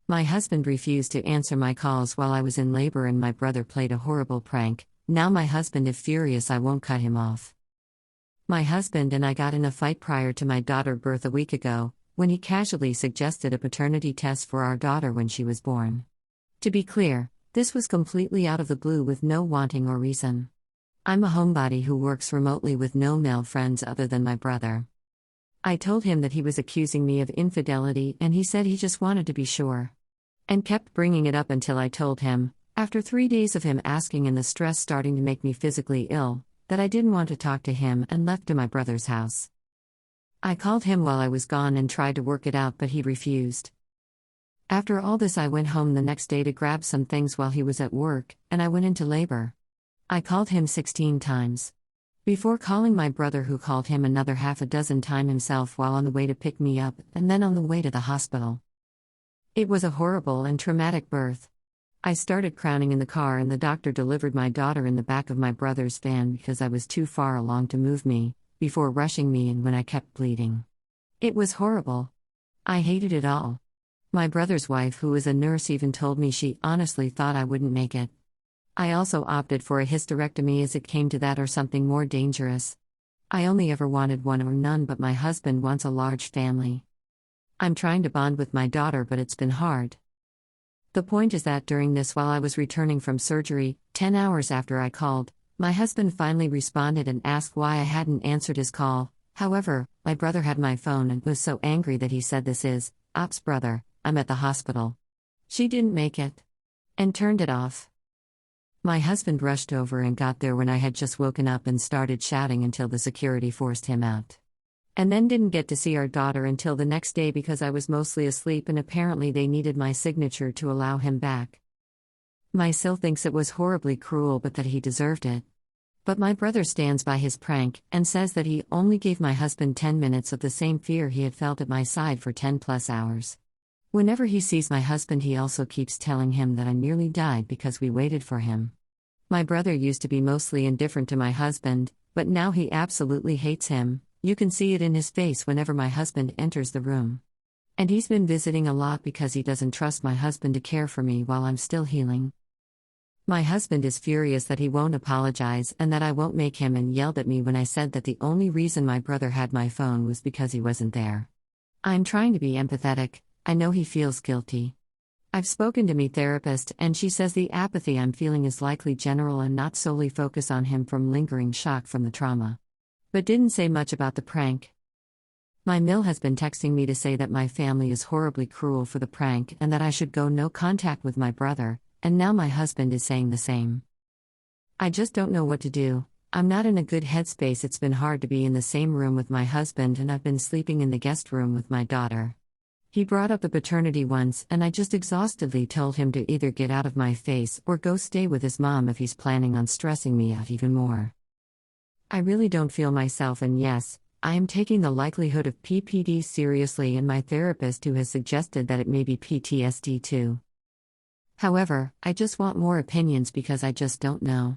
My husband refused to answer my calls while I was in labor, and my brother played a horrible prank. Now my husband is furious I won't cut him off. My husband and I got in a fight prior to my daughter's birth a week ago, when he casually suggested a paternity test for our daughter when she was born. To be clear, this was completely out of the blue with no wanting or reason. I'm a homebody who works remotely with no male friends other than my brother. I told him that he was accusing me of infidelity, and he said he just wanted to be sure. And kept bringing it up until I told him, after 3 days of him asking and the stress starting to make me physically ill, that I didn't want to talk to him and left to my brother's house. I called him while I was gone and tried to work it out, but he refused. After all this, I went home the next day to grab some things while he was at work, and I went into labor. I called him 16 times. Before calling my brother, who called him another half a dozen times himself while on the way to pick me up, and then on the way to the hospital. It was a horrible and traumatic birth. I started crowning in the car, and the doctor delivered my daughter in the back of my brother's van because I was too far along to move me, before rushing me in when I kept bleeding. It was horrible. I hated it all. My brother's wife, who is a nurse, even told me she honestly thought I wouldn't make it. I also opted for a hysterectomy as it came to that, or something more dangerous. I only ever wanted one or none, but my husband wants a large family. I'm trying to bond with my daughter, but it's been hard. The point is that during this, while I was returning from surgery, 10 hours after I called, my husband finally responded and asked why I hadn't answered his call. However, my brother had my phone and was so angry that he said, "This is Ops brother, I'm at the hospital. She didn't make it." And turned it off. My husband rushed over and got there when I had just woken up and started shouting until the security forced him out. And then didn't get to see our daughter until the next day because I was mostly asleep, and apparently they needed my signature to allow him back. My Sil thinks it was horribly cruel, but that he deserved it. But my brother stands by his prank and says that he only gave my husband 10 minutes of the same fear he had felt at my side for 10+ hours. Whenever he sees my husband, he also keeps telling him that I nearly died because we waited for him. My brother used to be mostly indifferent to my husband, but now he absolutely hates him. You can see it in his face whenever my husband enters the room. And he's been visiting a lot because he doesn't trust my husband to care for me while I'm still healing. My husband is furious that he won't apologize and that I won't make him, and yelled at me when I said that the only reason my brother had my phone was because he wasn't there. I'm trying to be empathetic. I know he feels guilty. I've spoken to my therapist, and she says the apathy I'm feeling is likely general and not solely focused on him from lingering shock from the trauma. But didn't say much about the prank. My Mill has been texting me to say that my family is horribly cruel for the prank and that I should go no contact with my brother, and now my husband is saying the same. I just don't know what to do. I'm not in a good headspace. It's been hard to be in the same room with my husband, and I've been sleeping in the guest room with my daughter. He brought up the paternity once, and I just exhaustively told him to either get out of my face or go stay with his mom if he's planning on stressing me out even more. I really don't feel myself, and yes, I am taking the likelihood of PPD seriously, and my therapist who has suggested that it may be PTSD too. However, I just want more opinions because I just don't know.